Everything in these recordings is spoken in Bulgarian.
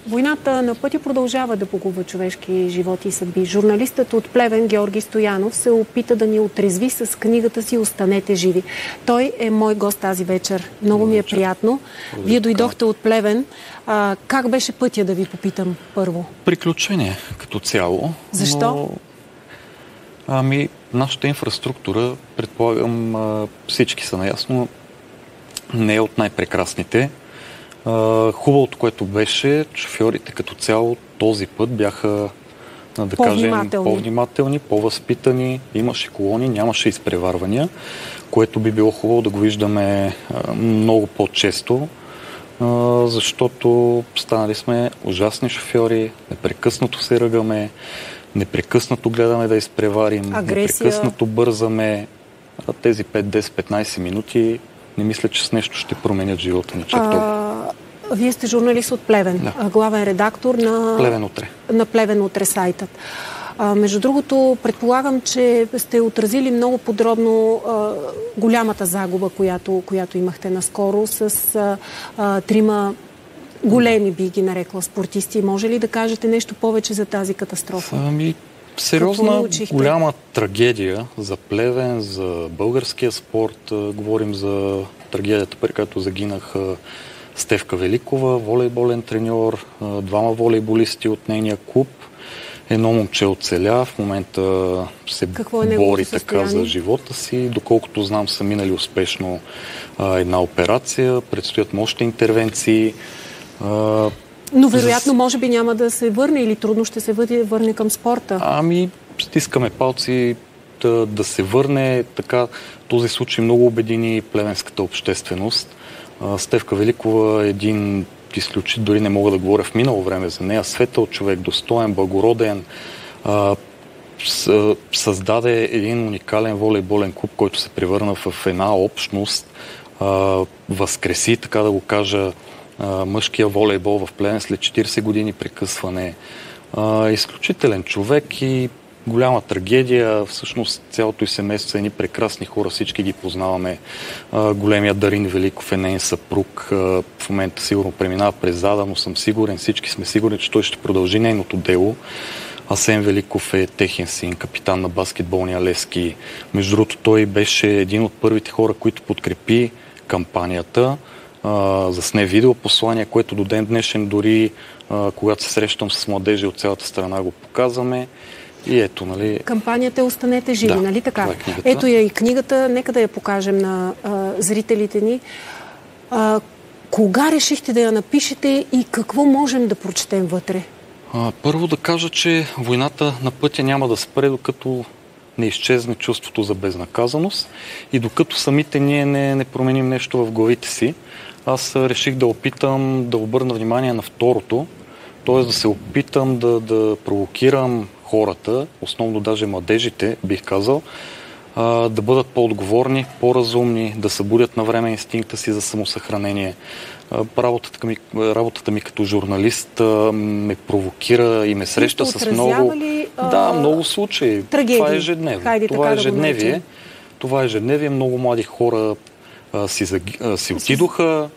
Войната на пътя продължава да погубва човешки животи и съдби. Журналистът от Плевен Георги Стоянов се опита да ни отрезви с книгата си "Останете живи". Той е мой гост тази вечер. Много ми е приятно. Вие дойдохте от Плевен. Как беше пътя, да ви попитам първо? Приключение като цяло. Защо? Нашата инфраструктура, предполагам, всички са наясно, не е от най-прекрасните. Хубавото, което беше, шофьорите като цяло този път бяха, да кажем, по-внимателни, по-възпитани, имаше колони, нямаше изпреварвания, което би било хубаво да го виждаме много по-често, защото станали сме ужасни шофьори, непрекъснато се ръгаме, непрекъснато гледаме да изпреварим, непрекъснато бързаме. Тези 5, 10, 15 минути не мисля, че с нещо ще променят живота ни. Вие сте журналист от Плевен, главен редактор на Плевен утре сайтът. Между другото, предполагам, че сте отразили много подробно голямата загуба, която имахте наскоро с трима големи, би ги нарекла, спортисти. Може ли да кажете нещо повече за тази катастрофа? Сериозна, голяма трагедия за Плевен, за българския спорт. Говорим за трагедията, при която загинаха Стефка Великова, волейболен треньор, двама волейболисти от нейния клуб. Едно момче оцеля, в момента се бори така за живота си. Доколкото знам, са минали успешно една операция, предстоят му още интервенции. Но вероятно, може би няма да се върне или трудно ще се върне към спорта. Стискаме палци да се върне. Така, този случай много обедини плевенската общественост. Стефка Великова е един изключително, дори не мога да говоря в минало време за нея, светъл човек, достоен, благороден, създаде един уникален волейболен клуб, който се превърна в една общност, възкреси, така да го кажа, мъжкия волейбол в Плевен след 40 години прекъсване. Изключителен човек и голяма трагедия. Всъщност цялото и семейство са едни прекрасни хора, всички ги познаваме. Големия Дарин Великов е нейн съпруг. В момента сигурно преминава през зада, но съм сигурен, всички сме сигурни, че той ще продължи нейното дело. Асен Великов е техен син, капитан на баскетболния Левски. Между другото, той беше един от първите хора, които подкрепи кампанията. Засне видеопослание, което до ден днешен дори когато се срещам с младежи от цялата страна го показваме. И ето, нали... Кампанията е "Останете живи", нали така? Ето я и книгата, нека да я покажем на зрителите ни. Кога решихте да я напишете и какво можем да прочетем вътре? Първо да кажа, че войната на пътя няма да спре, докато не изчезне чувството за безнаказаност и докато самите ние не променим нещо в главите си. Аз реших да опитам да обърна внимание на второто, т.е. да се опитам да провокирам хората, основно даже младежите, бих казал, да бъдат по-отговорни, да събудят на време инстинкта си за самосъхранение. Работата ми като журналист ме провокира и ме среща с много случаи. Трагедии. Това е ежедневие. Това е ежедневие. Много млади хора си отидоха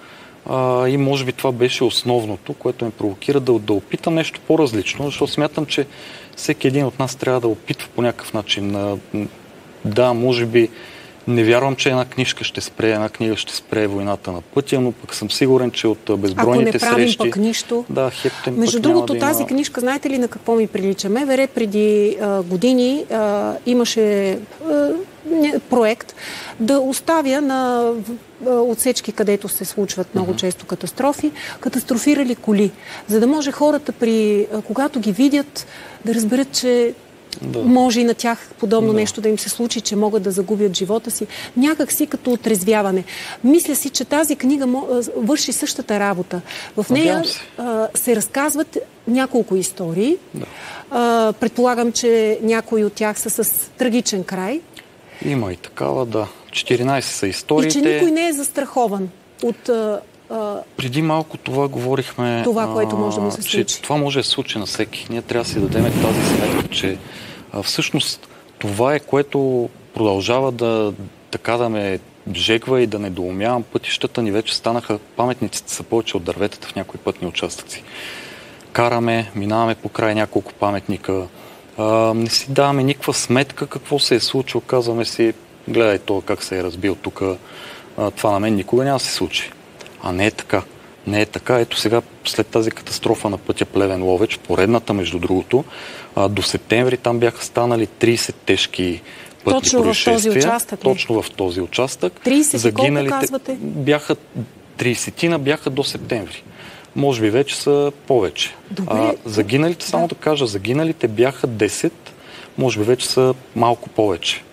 и може би това беше основното, което ме провокира да опитам нещо по-различно, защото смятам, че всеки един от нас трябва да опитва по някакъв начин. Може би не вярвам, че една книга ще спре войната на пътя, но пък съм сигурен, че от безбройните срещи... Ако не правим пък нищо... Между другото, тази книжка, знаете ли на какво ми прилича? МВР преди години имаше проект да оставя на отсечки, където се случват много често катастрофи, катастрофирали коли, за да може хората когато ги видят, да разберат, че може и на тях подобно нещо да им се случи, че могат да загубят живота си. Някак си като отрезвяване. Мисля си, че тази книга върши същата работа. В нея се разказват няколко истории. Предполагам, че някои от тях са с трагичен край. Има и такава, 14 са историите. И че никой не е застрахован от... Преди малко това говорихме, това, което може да му се случи. Че това може да се случи на всеки. Ние трябва да си дадем тази сметка, че всъщност това е, което продължава да ме жегва и да недоумявам. Пътищата ни вече станаха, паметниците са повече от дърветата в някои пътни участъци. караме, минаваме покрай няколко паметника, не си даваме никаква сметка какво се е случило, казваме си, гледай това как се е разбил тук, това на мен никога няма да се случи. А не е така. Не е така. Ето сега, след тази катастрофа на пътя Плевен-Ловеч, поредната между другото, до септември там бяха станали 30 тежки пътни происшествия. В този участък, точно в този участък. 30 колко казвате? 30-тина бяха до септември. Може би вече са повече. Загиналите, само да кажа, загиналите бяха 10, може би вече са малко повече.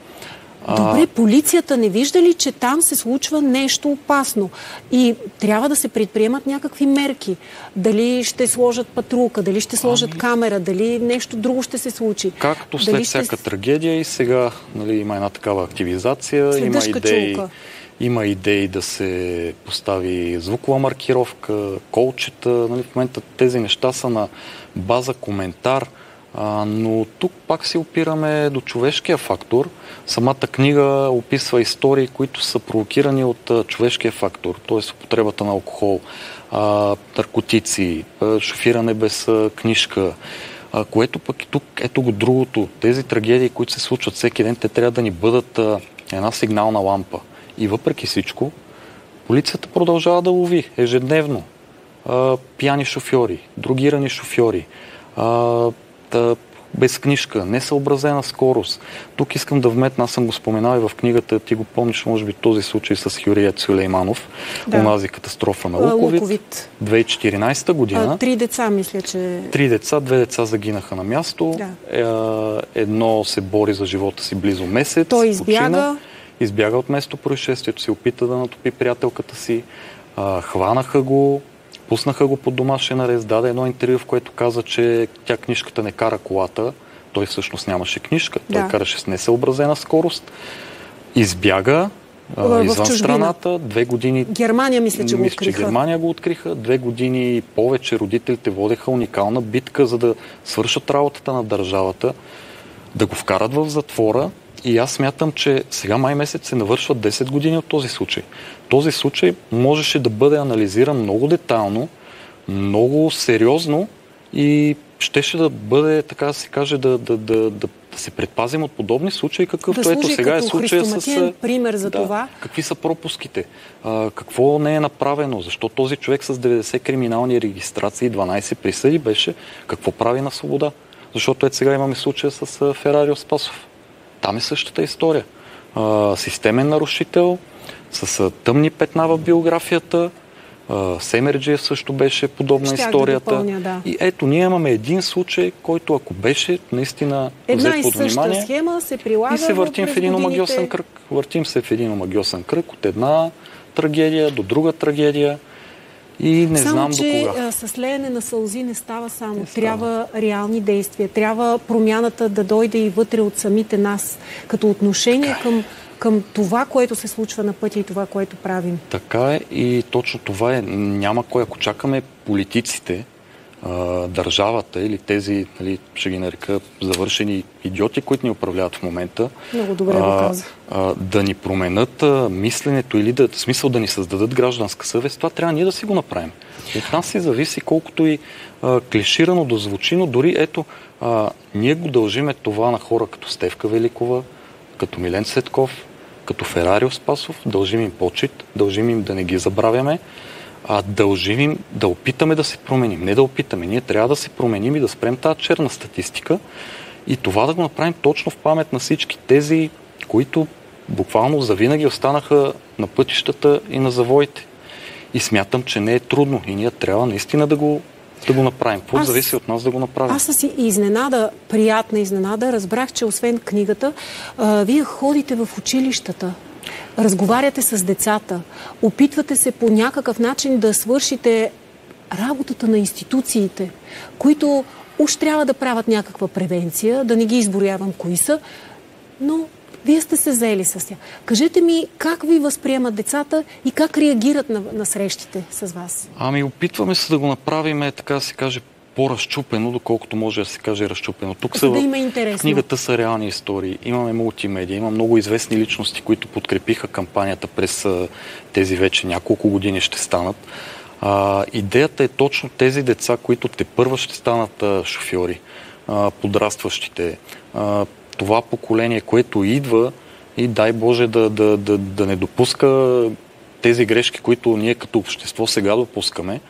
Добре, полицията не вижда ли, че там се случва нещо опасно и трябва да се предприемат някакви мерки? Дали ще сложат патрулка, дали ще сложат камера, дали нещо друго ще се случи? Както след всяка трагедия и сега има една такава активизация, има идеи да се постави звукова маркировка, колчета. В момента тези неща са на база коментар, но тук пак си опираме до човешкия фактор. Самата книга описва истории, които са провокирани от човешкия фактор, т.е. употребата на алкохол, наркотици, шофиране без книжка, което пък и тук, ето го другото. Тези трагедии, които се случват всеки ден, те трябва да ни бъдат една сигнална лампа. И въпреки всичко, полицията продължава да лови ежедневно пияни шофьори, дрогирани шофьори, без книжка, несъобразена скорост. Тук искам да вметна, аз съм го споменал и в книгата, ти го помниш, може би този случай с Хюрият Сюлейманов, онази катастрофа на Луковит, 2014 година. 3 деца, мисля, че... 3 деца, 2 деца загинаха на място. Едно се бори за живота си близо месец. Той избяга. Избяга от место происшествието си, опита да натопи приятелката си, хванаха го, пуснаха го под домашен арест, даде едно интервю, в което каза, че тя книжката не кара колата, той всъщност нямаше книжка, той караше с несъобразена скорост, избяга извън страната, 2 години... Германия мисля, че го откриха. Че Германия го откриха, 2 години и повече родителите водеха уникална битка, за да свършат работата на държавата, да го вкарат в затвора. И аз смятам, че сега май месец се навършват 10 години от този случай. Този случай можеше да бъде анализиран много детайлно, много сериозно и щеше да бъде, така да се каже, да се предпазим от подобни случаи, какъвто ето сега е случая с... пример за това. Какви са пропуските? Какво не е направено? Защо този човек с 90 криминални регистрации и 12 присъди беше? Какво прави на свобода? Защото ето сега имаме случая с Ферарио Спасов. Там е същата история. Системен нарушител, с тъмни петна в биографията. Семерджиев също беше подобна историята. И ето, ние имаме един случай, който ако беше наистина взет под внимание, схема се прилага и се въртим в един омагьосан кръг. Въртим се в един омагьосан кръг от една трагедия до друга трагедия. И не знам до кога. С леене на сълзи не става само. Трябва реални действия. Трябва промяната да дойде и вътре от самите нас. Като отношение към това, което се случва на пътя и това, което правим. Така е и точно това е. Няма кой. Ако чакаме политиците, държавата или тези, ще ги нарека, завършени идиоти, които ни управляват в момента, много добре го каза, да ни променят мисленето или в смисъл да ни създадат гражданска съвест, това трябва ние да си го направим. От нас си зависи колкото и клиширано да звучи, но дори ето, ние го дължиме това на хора като Стефка Великова, като Милен Цветков, като Ферарио Спасов, дължим им почит, дължим им да не ги забравяме, дължим им да опитаме да се променим. Не да опитаме, ние трябва да се променим и да спрем тази черна статистика и това да го направим точно в памет на всички тези, които буквално завинаги останаха на пътищата и на завоите. И смятам, че не е трудно и ние трябва наистина да го направим. Какво зависи от нас да го направим? Аз си изненада, приятна изненада, разбрах, че освен книгата, вие ходите в училищата, разговаряте с децата, опитвате се по някакъв начин да свършите работата на институциите, които уж трябва да правят някаква превенция, да не ги изброявам кои са, но вие сте се заели с тях. Кажете ми как ви възприемат децата и как реагират на срещите с вас? Опитваме се да го направим, така да се каже, по-разчупено, доколкото може да се каже разчупено. Тук да има интересно. Книгата са реални истории. Имаме мултимедия, има много известни личности, които подкрепиха кампанията през тези вече няколко години ще станат. Идеята е точно тези деца, които тепърва ще станат шофьори, подрастващите, това поколение, което идва и дай Боже да не допуска тези грешки, които ние като общество сега допускаме.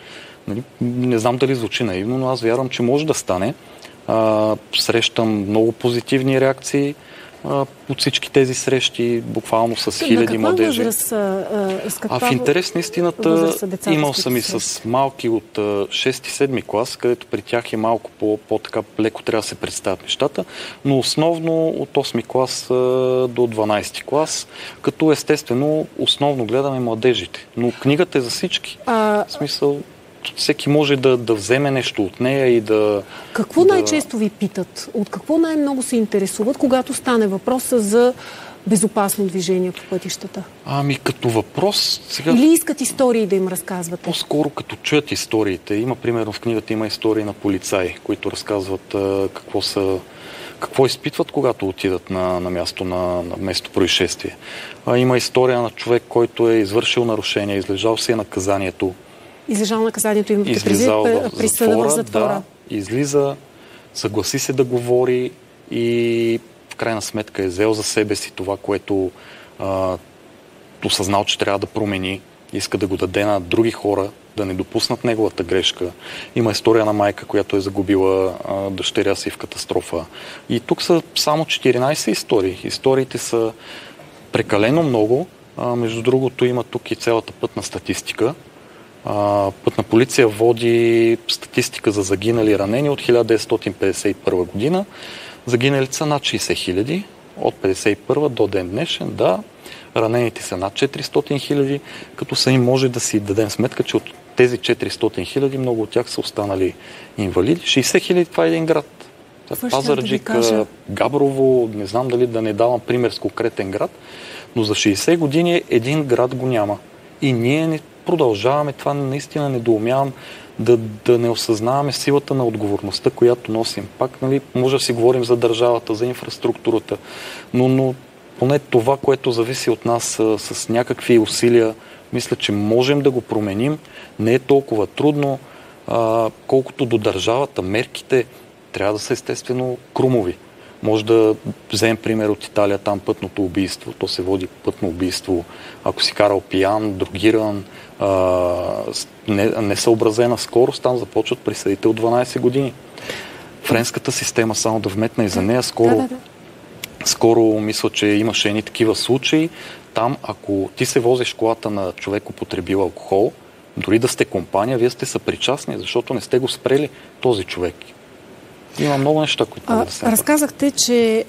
Нали, не знам дали звучи наивно, но аз вярвам, че може да стане. Срещам много позитивни реакции от всички тези срещи, буквално с хиляди младежи. В интерес на истината имал съм и с малки от 6-7 клас, където при тях е малко по-така леко трябва да се представят нещата, но основно от 8 клас до 12 клас, като естествено основно гледаме младежите. Но книгата е за всички. В смисъл, всеки може да вземе нещо от нея и да... Какво най-често ви питат? От какво най-много се интересуват, когато стане въпроса за безопасно движение по пътищата? Като въпрос... Сега... Или искат истории да им разказвате? По-скоро като чуят историите. Има, примерно в книгата има истории на полицаи, които разказват какво изпитват, когато отидат на място на место происшествие. Има история на човек, който е извършил нарушение, излежал си наказанието. Излежал наказанието, имате присъда в затвора. Да, излиза, съгласи се да говори и в крайна сметка е взел за себе си това, което осъзнал, че трябва да промени. Иска да го даде на други хора, да не допуснат неговата грешка. Има история на майка, която е загубила дъщеря си в катастрофа. И тук са само 14 истории. Историите са прекалено много. Между другото има тук и цялата пътна статистика. Пътна полиция води статистика за загинали и ранени от 1951 година. Загиналите са над 60 хиляди от 1951 до ден днешен. Да, ранените са над 400 хиляди, като сами може да си дадем сметка, че от тези 400 хиляди много от тях са останали инвалиди. 60 хиляди това е един град. Пазарджик, Габрово, не знам дали да не давам пример с конкретен град, но за 60 години един град го няма. И ние не продължаваме, това наистина недоумявам, да не осъзнаваме силата на отговорността, която носим. Пак, нали, може да си говорим за държавата, за инфраструктурата, но поне това, което зависи от нас с някакви усилия, мисля, че можем да го променим. Не е толкова трудно, колкото до държавата. Мерките трябва да са естествено крумови. Може да вземем пример от Италия, там пътното убийство. То се води пътно убийство. Ако си карал пиян, дрогиран, несъобразена скорост, там започват присъдите от 12 години. Френската система, само да вметна и за нея, скоро мисля, че имаше едни такива случаи. Там, ако ти се возиш колата на човек употребил алкохол, дори да сте компания, вие сте съпричастни, защото не сте го спрели този човек. Има много неща, които могат да се направят. Разказахте, че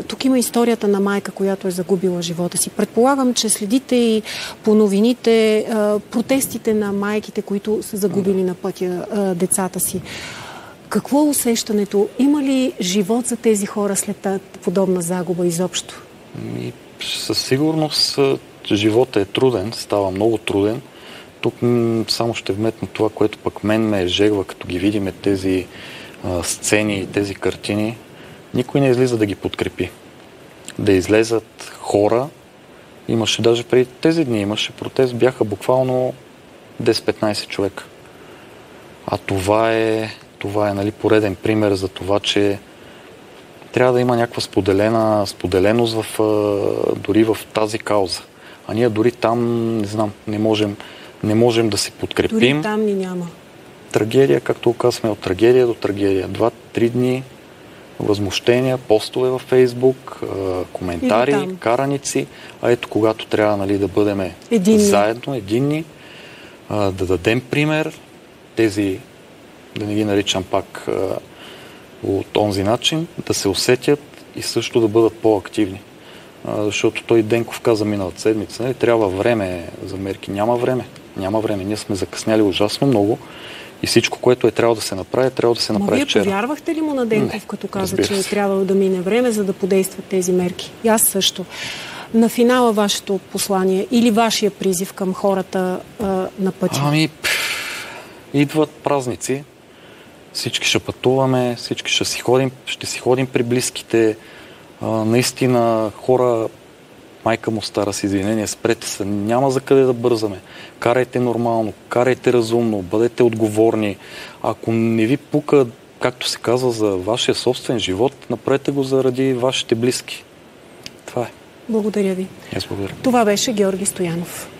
тук има историята на майка, която е загубила живота си. Предполагам, че следите и по новините протестите на майките, които са загубили на пътя децата си. Какво е усещането? Има ли живот за тези хора след подобна загуба изобщо? Със сигурност живота е труден, става много труден. Тук само ще вметна това, което пък мен ме ежегва, като ги видиме тези сцени и тези картини. Никой не излиза да ги подкрепи. Да излезат хора. Имаше даже преди тези дни, имаше протест, бяха буквално 10-15 човека. А това е нали, пореден пример за това, че трябва да има някаква споделеност дори в тази кауза. А ние дори там, не знам, не можем да се подкрепим. Дори там ни няма. Трагедия, както казваме, от трагедия до трагедия. 2-3 дни възмущения, постове във Фейсбук, коментари, караници. А ето, когато трябва, нали, да бъдем заедно, единни, да дадем пример, тези, да не ги наричам пак от онзи начин, да се усетят и също да бъдат по-активни. Защото той Денков каза миналата седмица, нали, трябва време за мерки. Няма време. Ние сме закъсняли ужасно много и всичко, което трябвало да се направи, трябва да се направи вчера. Вие повярвахте ли му на Денков, като каза, че е трябвало да мине време, за да подействат тези мерки? И аз също. На финала вашето послание или вашия призив към хората на пътя? Идват празници, всички ще пътуваме, всички ще си ходим при близките. Наистина хора, майка му стара с извинение, спрете се, няма за къде да бързаме. Карайте нормално, карайте разумно, бъдете отговорни. Ако не ви пука, както се казва, за вашия собствен живот, направете го заради вашите близки. Това е. Благодаря ви. Аз благодаря. Това беше Георги Стоянов.